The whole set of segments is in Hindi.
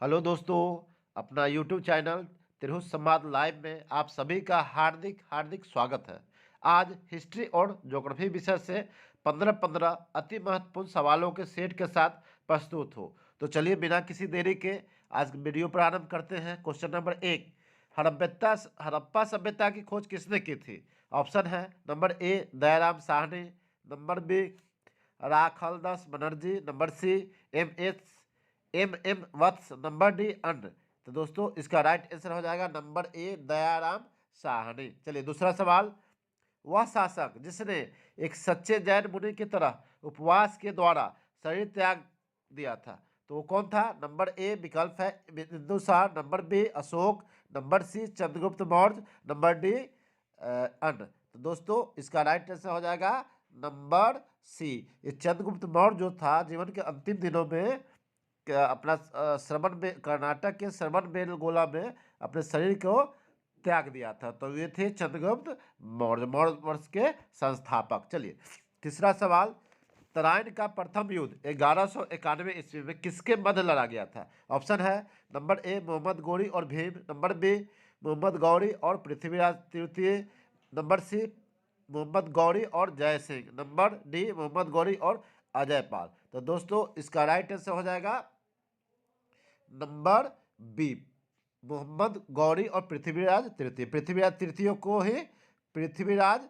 हेलो दोस्तों, अपना यूट्यूब चैनल तिरहुत संवाद लाइव में आप सभी का हार्दिक हार्दिक स्वागत है। आज हिस्ट्री और ज्योग्राफी विषय से 15-15 अति महत्वपूर्ण सवालों के सेट के साथ प्रस्तुत हो। तो चलिए बिना किसी देरी के आज वीडियो प्रारंभ करते हैं। क्वेश्चन नंबर 1, हड़प्पा हड़प्पा सभ्यता की खोज किसने की थी? ऑप्शन है number A Dayaram Sahni, number B Rakhaldas Banerjee, number C M Vats, number D अन्य। तो दोस्तों इसका राइट आंसर हो जाएगा नंबर ए दयाराम साहनी। चलिए दूसरा सवाल, वह शासक जिसने एक सच्चे जैन मुनि की तरह उपवास के द्वारा शरीर त्याग दिया था, तो वो कौन था? नंबर ए विकल्प है Bindusar, number B Ashok, number C Chandragupta Maurya, number D अन्य। तो दोस्तों इसका राइट आंसर हो जाएगा नंबर सी। ये चंद्रगुप्त मौर्य जो था जीवन के अंतिम दिनों में अपना कर्नाटक के श्रवण बेलगोला में अपने शरीर को त्याग दिया था। तो ये थे चंद्रगुप्त मौर्य वंश के संस्थापक। चलिए तीसरा सवाल, तराइन का प्रथम युद्ध 1191 ईस्वी में किसके मध्य लड़ा गया था? ऑप्शन है नंबर ए मोहम्मद गौरी और भीम, नंबर बी मोहम्मद गौरी और पृथ्वीराज तृतीय, नंबर सी मोहम्मद गौरी और जय सिंह, नंबर डी मोहम्मद गौरी और अजय पाल। तो दोस्तों इसका राइट आंसर हो जाएगा नंबर बी मोहम्मद गौरी और पृथ्वीराज तृतीय। पृथ्वीराज तृतीय को ही पृथ्वीराज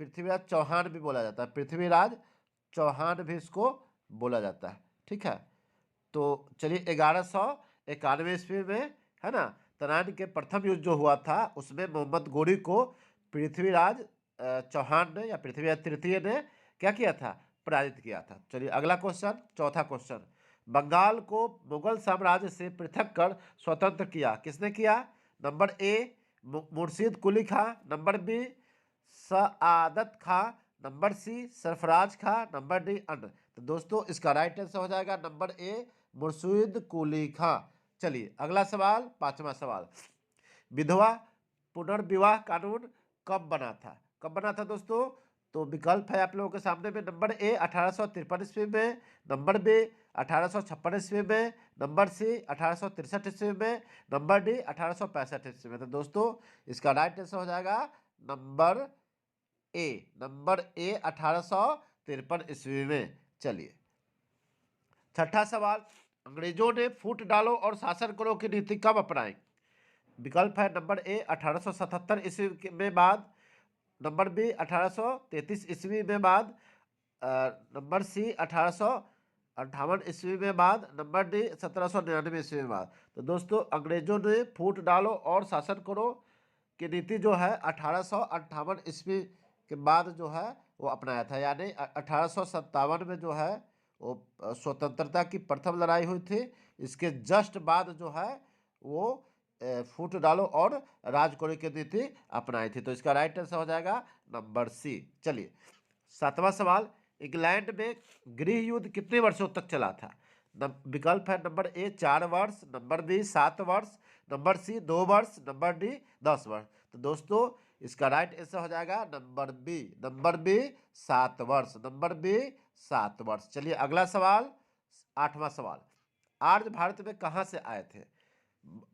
पृथ्वीराज चौहान भी बोला जाता है, पृथ्वीराज चौहान भी इसको बोला जाता है। ठीक है, तो चलिए 1191 ईस्वी में, है ना, तराइन के प्रथम युद्ध जो हुआ था उसमें मोहम्मद गौरी को पृथ्वीराज चौहान ने या पृथ्वीराज तृतीय ने क्या किया था? पराजित किया था। चलिए अगला क्वेश्चन, चौथा क्वेश्चन, बंगाल को मुगल साम्राज्य से पृथक कर स्वतंत्र किया किसने किया? Number A Murshid Quli Khan, number B Saadat Khan, number C Sarfaraz Khan, number D अन्य। तो दोस्तों इसका राइट आंसर हो जाएगा नंबर ए मुर्शीद कुली खां। चलिए अगला सवाल, पांचवा सवाल, विधवा पुनर्विवाह कानून कब बना था? कब बना था दोस्तों? तो विकल्प है आप लोगों के सामने में, नंबर ए 1853 ईस्वी में, नंबर बी 1856 ईस्वी में, नंबर सी 1863 ईस्वी में, नंबर डी 1865 ईस्वी में। तो दोस्तों इसका राइट आंसर हो जाएगा नंबर ए, नंबर ए 1853 ईस्वी में। चलिए छठा सवाल, अंग्रेजों ने फूट डालो और शासन करो की नीति कब अपनाई? विकल्प है नंबर ए 1877 ईस्वी में बाद, नंबर बी 1833 ईस्वी में बाद, नंबर सी 1858 ईस्वी में बाद, नंबर डी 1799 ईस्वी में बाद। तो दोस्तों अंग्रेजों ने फूट डालो और शासन करो की नीति जो है 1858 ईस्वी के बाद जो है वो अपनाया था, यानी 1857 में जो है वो स्वतंत्रता की प्रथम लड़ाई हुई थी। इसके जस्ट बाद जो है वो फूट डालो और राज करो की नीति अपनाई थी। तो इसका राइट आंसर हो जाएगा नंबर सी। चलिए सातवां सवाल, इंग्लैंड में गृह युद्ध कितने वर्षों तक चला था? विकल्प है नंबर ए 4 वर्ष, नंबर बी 7 वर्ष, नंबर सी 2 वर्ष, नंबर डी 10 वर्ष। तो दोस्तों इसका राइट आंसर हो जाएगा नंबर बी, नंबर बी 7 वर्ष, नंबर बी 7 वर्ष। चलिए अगला सवाल, आठवां सवाल, आर्य भारत में कहाँ से आए थे?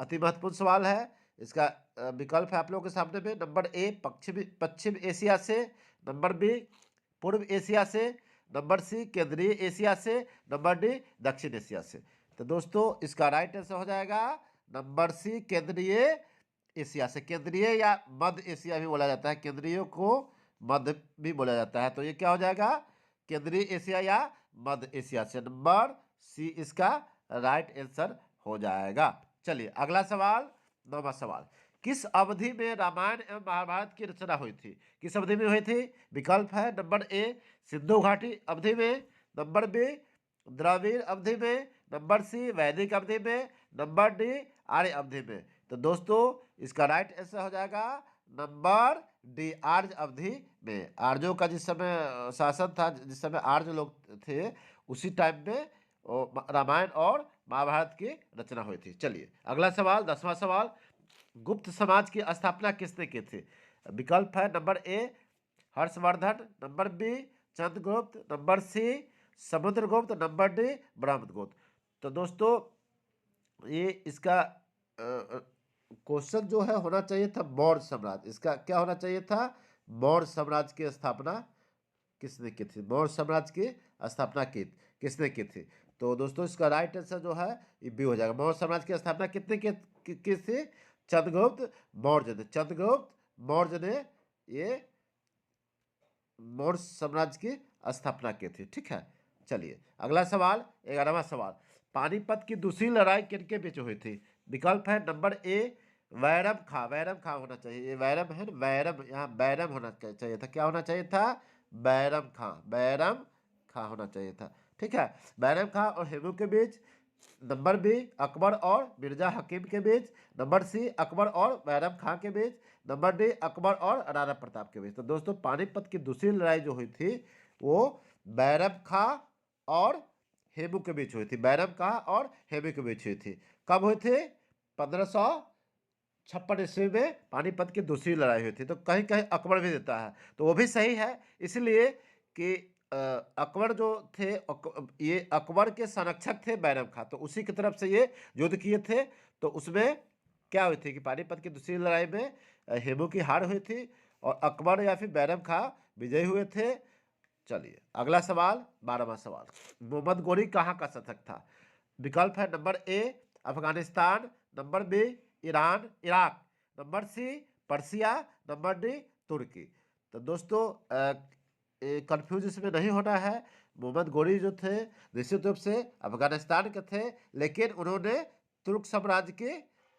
अति महत्वपूर्ण सवाल है। इसका विकल्प है आप लोगों के सामने में, number A Paschim Paschim Asia से, नंबर बी पूर्व एशिया से, नंबर सी केंद्रीय एशिया से, नंबर डी दक्षिण एशिया से। तो दोस्तों इसका राइट आंसर हो जाएगा नंबर सी केंद्रीय एशिया से। केंद्रीय या मध्य एशिया भी बोला जाता है, केंद्रीय को मध्य भी बोला जाता है। तो ये क्या हो जाएगा? केंद्रीय एशिया या मध्य एशिया से। नंबर सी इसका राइट आंसर हो जाएगा। चलिए अगला सवाल, नौवां सवाल, किस अवधि में रामायण एवं महाभारत की रचना हुई थी? किस अवधि में हुई थी? विकल्प है नंबर ए सिंधु घाटी अवधि में, नंबर बी द्रविड़ अवधि में, नंबर सी वैदिक अवधि में, नंबर डी आर्य अवधि में। तो दोस्तों इसका राइट आंसर हो जाएगा नंबर डी आर्य अवधि में। आर्यों का जिस समय शासन था, जिस समय आर्य लोग थे, उसी टाइम में रामायण और महाभारत की रचना हुई थी। चलिए अगला सवाल, 10वां सवाल, गुप्त समाज की स्थापना किसने की थी? विकल्प है number A Harshavardhan, number B Chandragupta, number C Samudragupta, number D Brahmagupta. तो दोस्तों ये इसका क्वेश्चन जो है होना चाहिए था मौर्य साम्राज्य। इसका क्या होना चाहिए था? मौर्य साम्राज्य की स्थापना किसने की थी? मौर्य साम्राज्य की स्थापना किसने की थी? तो दोस्तों इसका राइट आंसर जो है ये बी हो जाएगा। मौर्य साम्राज्य की स्थापना कितने की थी? चंद्रगुप्त मौर्य ने। चंद्रगुप्त मौर्य ने ये मौर्य साम्राज्य की स्थापना की थी। ठीक है, चलिए अगला सवाल, 11वां सवाल। पानीपत की दूसरी लड़ाई किनके बीच हुई थी? विकल्प है नंबर ए वैरम खां। वैरम खां होना चाहिए, ये वैरम है ना, वैरम, यहाँ बैरम होना चाहिए था। क्या होना चाहिए था? बैरम खां। बैरम खां होना चाहिए था। ठीक है, बैरम खां और हेमू के बीच। नंबर बी अकबर और मिर्जा हकीम के बीच। नंबर सी अकबर और बैरम खां के बीच। नंबर डी अकबर और राणा प्रताप के बीच। तो दोस्तों पानीपत की दूसरी लड़ाई जो हुई थी वो बैरम खां और हेमू के बीच हुई थी। बैरम खां और हेमू के बीच हुई थी। कब हुई थी? 1556 ईस्वी में पानीपत की दूसरी लड़ाई हुई थी। तो कहीं कहीं अकबर भी देता है, तो वो भी सही है, इसलिए कि अकबर जो थे ये अकबर के संरक्षक थे बैरम खां, तो उसी की तरफ से ये युद्ध किए थे। तो उसमें क्या हुई थी कि पानीपत की दूसरी लड़ाई में हेमू की हार हुई थी और अकबर या फिर बैरम खां विजयी हुए थे। चलिए अगला सवाल, 12वां सवाल। मोहम्मद गोरी कहाँ का शासक था? विकल्प है number A Afghanistan. Number B Iran Iraq. Number C Persia. Number D तुर्की। तो दोस्तों कंफ्यूज इसमें नहीं होना है। मोहम्मद गोरी जो थे निश्चित रूप से अफगानिस्तान के थे, लेकिन उन्होंने तुर्क साम्राज्य की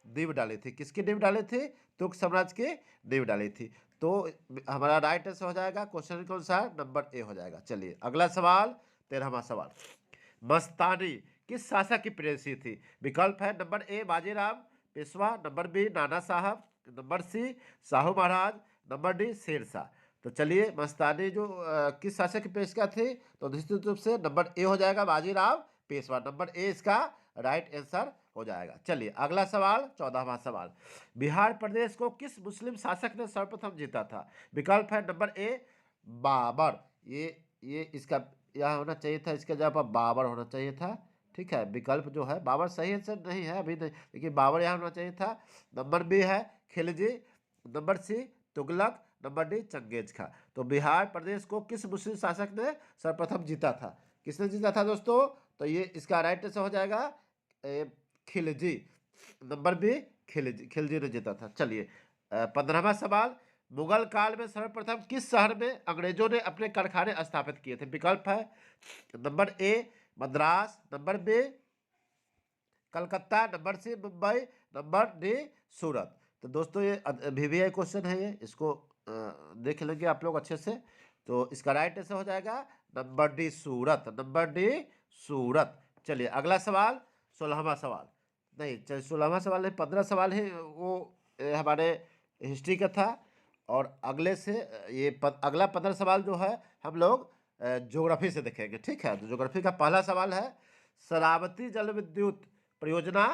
नींव डाली थी। किसकी नींव डाली थी? तुर्क साम्राज्य की नींव डाली थी। तो हमारा राइट आंसर हो जाएगा क्वेश्चन के अनुसार नंबर ए हो जाएगा। चलिए अगला सवाल, 13वां सवाल। मस्तानी किस शासक की प्रेयसी थी? विकल्प है number A Bajirao Peshwa. Number B Nana Sahab. Number C Shahu Maharaj. Number D Shershah. तो चलिए मस्तानी जो किस शासक की प्रेयिका थी? तो निश्चित रूप से नंबर ए हो जाएगा बाजीराव पेशवा। नंबर ए इसका राइट आंसर हो जाएगा। चलिए अगला सवाल, 14वां सवाल। बिहार प्रदेश को किस मुस्लिम शासक ने सर्वप्रथम जीता था? विकल्प है नंबर ए बाबर। ये इसका यहाँ होना चाहिए था, इसका जगह पर बाबर होना चाहिए था। ठीक है, विकल्प जो है बाबर सही आंसर नहीं है अभी नहीं, लेकिन बाबर यहाँ होना चाहिए था। नंबर बी है Khilji. Number C Tughlaq. Number D Changez Khan. तो बिहार प्रदेश को किस मुस्लिम शासक ने सर्वप्रथम जीता था? किसने जीता था दोस्तों? तो ये इसका राइट आंसर हो जाएगा खिलजी। नंबर बी खिलजी, खिलजी ने जीता था। चलिए 15वां सवाल। मुगल काल में सर्वप्रथम किस शहर में अंग्रेजों ने अपने कारखाने स्थापित किए थे? विकल्प है number A Madras. Number B Calcutta. Number C Mumbai. Number D Surat. तो दोस्तों ये VVI क्वेश्चन है, ये इसको देख लेंगे आप लोग अच्छे से। तो इसका राइट आंसर हो जाएगा नंबर डी सूरत। नंबर डी सूरत। चलिए अगला सवाल, 16वां सवाल। नहीं चलिए 16वां सवाल नहीं, 15 सवाल है वो हमारे हिस्ट्री का था। और अगले से अगला 15 सवाल जो है हम लोग ज्योग्राफी से देखेंगे। ठीक है, तो ज्योग्राफी का पहला सवाल है शरावती जल विद्युत परियोजना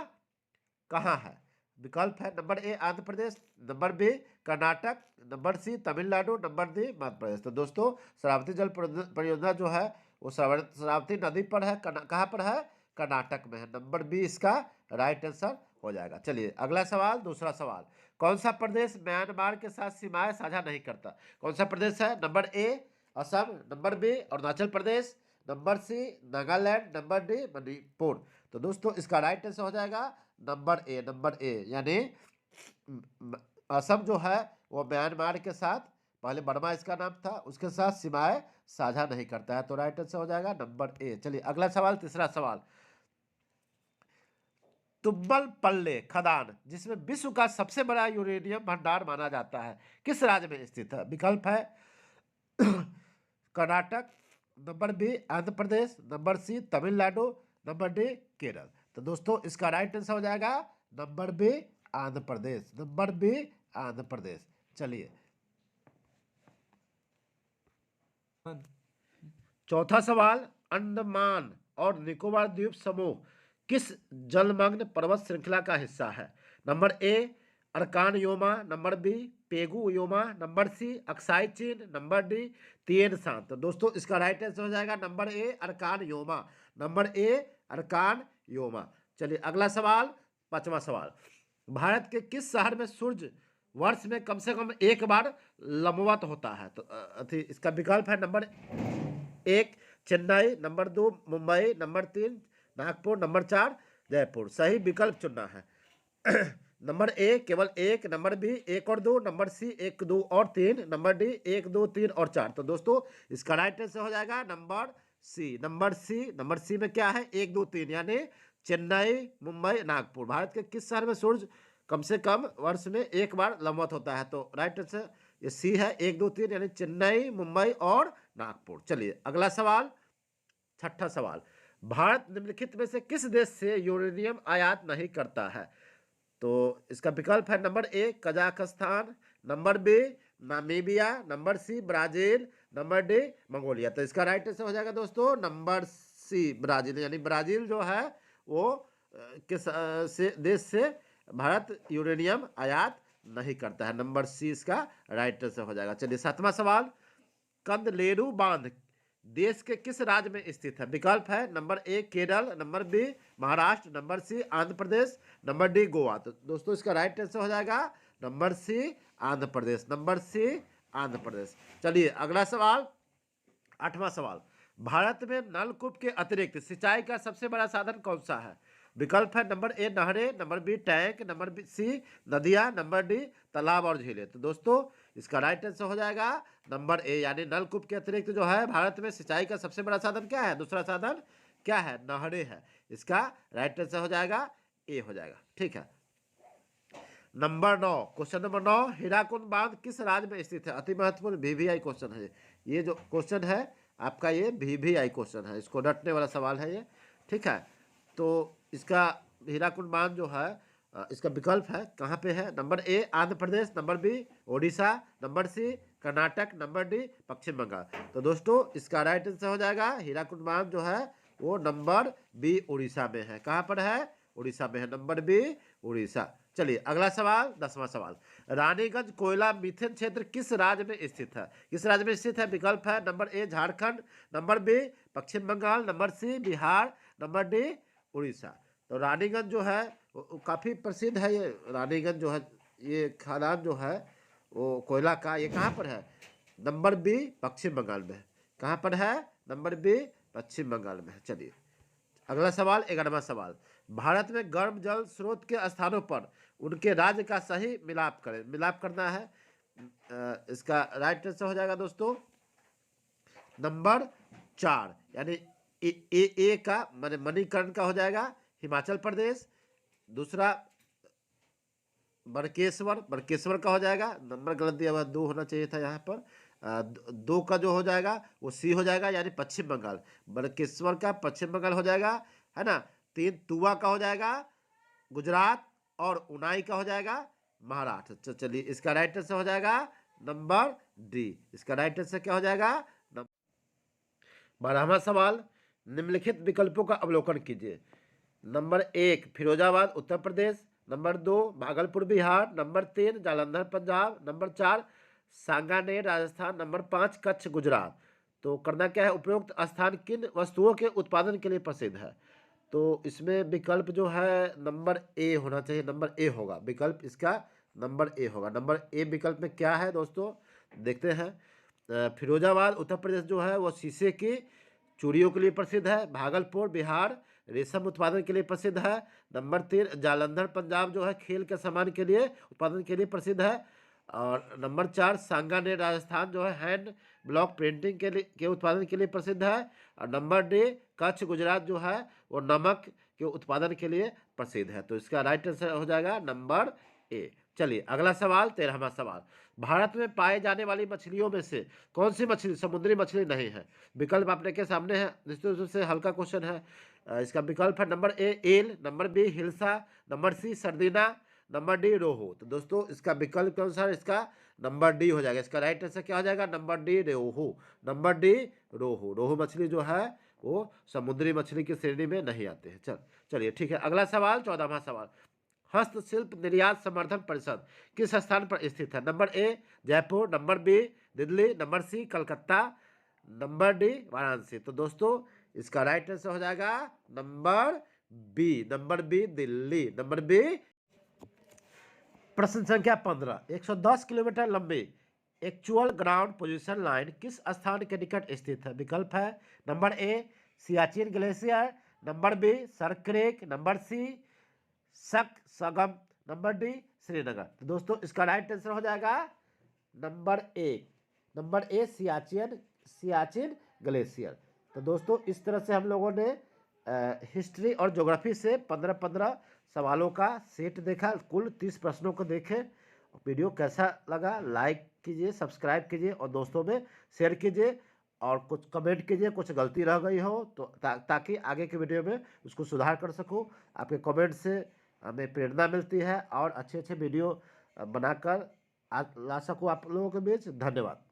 कहाँ है? विकल्प है number A Andhra Pradesh. Number B Karnataka. Number C Tamil Nadu. Number D Madhya Pradesh. तो दोस्तों शरावती जल परियोजना जो है वो शरावती नदी पर है। कहाँ पर है? कर्नाटक में है। नंबर बी इसका राइट आंसर हो जाएगा। चलिए अगला सवाल, दूसरा सवाल। कौन सा प्रदेश म्यांमार के साथ सीमाएं साझा नहीं करता? कौन सा प्रदेश है? Number A Assam. Number B Arunachal Pradesh. Number C Nagaland. Number D Manipur. तो दोस्तों इसका राइट आंसर हो जाएगा नंबर ए। नंबर ए यानी असम जो है वो म्यांमार के साथ, पहले बर्मा इसका नाम था, उसके साथ सीमाएं साझा नहीं करता है। तो राइट आंसर हो जाएगा नंबर ए। चलिए अगला सवाल, तीसरा सवाल। तुम्बलपल्ले खदान जिसमें विश्व का सबसे बड़ा यूरेनियम भंडार माना जाता है किस राज्य में स्थित है? विकल्प है Karnataka. Number B Andhra Pradesh. Number C Tamil Nadu. Number D Kerala. तो दोस्तों इसका राइट आंसर हो जाएगा number B Andhra Pradesh. Number B Andhra Pradesh. चलिए चौथा सवाल। अंडमान और निकोबार द्वीप समूह किस जलमग्न पर्वत श्रृंखला का हिस्सा है? Number A Arakan Yoma. Number B Pegu Yoma. Number C Aksai Chin. Number D Tien Shan. तो दोस्तों इसका राइट आंसर हो जाएगा number A Arakan Yoma. Number A Arakan Yoma. चलिए अगला सवाल, 5वां सवाल, भारत के किस शहर में सूर्य वर्ष में कम से कम एक बार लंबवत होता है? तो इसका विकल्प है number 1 Chennai, number 2 Mumbai, number 3 Nagpur, number 4 Jaipur. सही विकल्प चुनना है। नंबर ए केवल एक, नंबर बी 1 और 2, नंबर सी 1 2 और 3, नंबर डी 1 2 3 और 4। तो दोस्तों इसका राइट आंसर हो जाएगा नंबर सी। नंबर सी में क्या है? 1 2 3, यानी चेन्नई, मुंबई, नागपुर। भारत के किस शहर में सूर्य कम से कम वर्ष में एक बार लंबवत होता है? तो राइट आंसर ये सी है, 1 2 3, यानी चेन्नई, मुंबई और नागपुर। चलिए अगला सवाल, छठा सवाल, भारत निम्नलिखित में से किस देश से यूरेनियम आयात नहीं करता है? तो इसका विकल्प है number A Kazakhstan, number B Namibia, number C Brazil, number D Mongolia. तो इसका राइट आंसर हो जाएगा दोस्तों नंबर सी ब्राजील, यानी ब्राजील जो है वो किस देश से भारत यूरेनियम आयात नहीं करता है। नंबर सी इसका राइट आंसर हो जाएगा। चलिए 7वां सवाल, कंदलेरू बांध देश के किस राज्य में स्थित है? विकल्प है number A Kerala, number B Maharashtra, number C Andhra Pradesh, number D Goa. तो दोस्तों इसका राइट आंसर हो जाएगा number C Andhra Pradesh, number C Andhra Pradesh. चलिए अगला सवाल, 8वां सवाल, भारत में नलकूप के अतिरिक्त सिंचाई का सबसे बड़ा साधन कौन सा है? विकल्प है नंबर ए नहरें, number B tank, number B C नदियां, नंबर डी तालाब और झीलें। तो दोस्तों इसका राइट आंसर हो जाएगा नंबर ए, यानी नलकूप के अतिरिक्त जो है भारत में सिंचाई का सबसे बड़ा साधन क्या है? दूसरा साधन क्या है? नहरें है। इसका राइट आंसर हो जाएगा ए हो जाएगा। ठीक है। नंबर 9, क्वेश्चन नंबर 9, हीराकुंड बांध किस राज्य में स्थित है? अति महत्वपूर्ण वीवीआई क्वेश्चन है ये जो क्वेश्चन है आपका, ये वीवीआई क्वेश्चन है, इसको रटने वाला सवाल है ये। ठीक है, तो इसका हीराकुंड बांध जो है इसका विकल्प है कहाँ पे है? Number A Andhra Pradesh, number B Odisha, number C Karnataka, number D Paschim Bangal. तो दोस्तों इसका राइट आंसर हो जाएगा हीराकुंड बांध जो है वो नंबर बी उड़ीसा में है। कहाँ पर है? उड़ीसा में है, नंबर बी उड़ीसा। चलिए अगला सवाल, 10वां सवाल, रानीगंज कोयला मिथेन क्षेत्र किस राज्य में स्थित है? किस राज्य में स्थित है? विकल्प है number A Jharkhand, number B Paschim Bengal, number C Bihar, number D Orissa. तो रानीगंज जो है काफ़ी प्रसिद्ध है, ये रानीगंज जो है ये खदान जो है वो कोयला का, ये कहाँ पर है? नंबर बी पश्चिम बंगाल में है। कहाँ पर है? नंबर बी पश्चिम बंगाल में है। चलिए अगला सवाल, 11वां सवाल, भारत में गर्म जल स्रोत के स्थानों पर उनके राज्य का सही मिलाप करें। मिलाप करना है। इसका राइट आंसर हो जाएगा दोस्तों नंबर 4, यानी ए का माने मणिकर्ण का हो जाएगा हिमाचल प्रदेश, दूसरा बड़केश्वर का हो जाएगा, नंबर गलत दिया हुआ 2 होना चाहिए था यहाँ पर, 2 का जो हो जाएगा वो सी हो जाएगा, यानी पश्चिम बंगाल। बड़केश्वर का पश्चिम बंगाल हो जाएगा, है ना। 3 तुवा का हो जाएगा गुजरात, और उनाई का हो जाएगा महाराष्ट्र। तो चलिए इसका राइट आंसर हो जाएगा नंबर डी। इसका राइट आंसर क्या हो जाएगा? 12वां सवाल, निम्नलिखित विकल्पों का अवलोकन कीजिए। Number 1 Firozabad Uttar Pradesh, number 2 Bhagalpur Bihar, number 3 Jalandhar Punjab, number 4 Sanganer Rajasthan, number 5 Kutch Gujarat. तो करना क्या है? उपरोक्त स्थान किन वस्तुओं के उत्पादन के लिए प्रसिद्ध है? तो इसमें विकल्प जो है नंबर ए होना चाहिए, नंबर ए होगा विकल्प, इसका नंबर ए होगा। नंबर ए विकल्प में क्या है दोस्तों? देखते हैं। फिरोजाबाद उत्तर प्रदेश जो है वो शीशे की चूड़ियों के लिए प्रसिद्ध है। भागलपुर बिहार रेशम उत्पादन के लिए प्रसिद्ध है। नंबर 3 जालंधर पंजाब जो है खेल के सामान के लिए उत्पादन के लिए प्रसिद्ध है। और नंबर 4 सांगानेर राजस्थान जो है हैंड ब्लॉक प्रिंटिंग के उत्पादन के लिए प्रसिद्ध है। और नंबर डी कच्छ गुजरात जो है वो नमक के उत्पादन के लिए प्रसिद्ध है। तो इसका राइट आंसर हो जाएगा नंबर ए। चलिए अगला सवाल, 13वां सवाल, भारत में पाए जाने वाली मछलियों में से कौन सी मछली समुद्री मछली नहीं है? विकल्प आपने के सामने है, निश्चित रूप से हल्का क्वेश्चन है। इसका विकल्प है number A eel, number B hilsa, number C sardine, number D rohu. तो दोस्तों इसका विकल्प के अनुसार इसका नंबर डी हो जाएगा। इसका राइट आंसर क्या हो जाएगा? नंबर डी रोहू, नंबर डी रोहू। रोहू मछली जो है वो समुद्री मछली की श्रेणी में नहीं आते हैं। चलिए ठीक है। अगला सवाल, 14वां सवाल, हस्तशिल्प निर्यात संवर्धन परिषद किस स्थान पर स्थित है? Number A Jaipur, number B Delhi, number C Calcutta, number D Varanasi. तो दोस्तों इसका राइट आंसर हो जाएगा number B, number B Delhi. Number B. प्रश्न संख्या 15, 110 किलोमीटर लंबी एक्चुअल ग्राउंड पोजीशन लाइन किस स्थान के निकट स्थित है? विकल्प है number A Siachen glacier, number B Sir Creek, number C सगम, नंबर डी श्रीनगर। तो दोस्तों इसका राइट आंसर हो जाएगा number A, number A Siachen glacier. तो दोस्तों इस तरह से हम लोगों ने हिस्ट्री और ज्योग्राफी से 15-15 सवालों का सेट देखा, कुल 30 प्रश्नों को देखे। वीडियो कैसा लगा लाइक कीजिए, सब्सक्राइब कीजिए और दोस्तों में शेयर कीजिए और कुछ कमेंट कीजिए, कुछ गलती रह गई हो तो ताकि आगे के वीडियो में उसको सुधार कर सकूं। आपके कमेंट से हमें प्रेरणा मिलती है और अच्छे अच्छे वीडियो बनाकर ला सकूं आप लोगों के बीच। धन्यवाद।